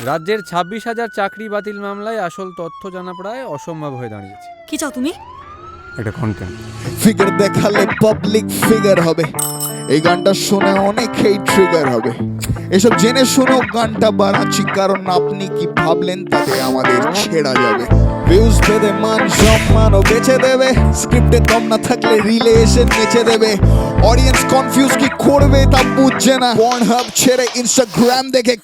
রাজ্যের 26,000 চাকরি বাতিল মামলায় আসল তথ্য জানা প্রায় অসম্ভব হয়ে দাঁড়িয়েছে। কি চাও তুমি? এটা কন্টেন্ট। ফিগার দেখালে পাবলিক ফিগার হবে, এই গানটা শুনে অনেকেই ট্রিগার হবে। এসব জেনে শুনেও গানটা বানাচ্ছি, কারণ আপনি কি ভাবলেন তাতে আমাদের ছেড়া যাবে। ভিউজ পেতে মান সম্মানও বেঁচে দেবে, স্ক্রিপ্টে দম না থাকলে রিলে এসে নেচে দেবে। অডিয়েন্স কনফিউজ কি করবে তা বুঝছে না, পর্নহাব ছেড়ে ইনস্টাগ্রাম দেখে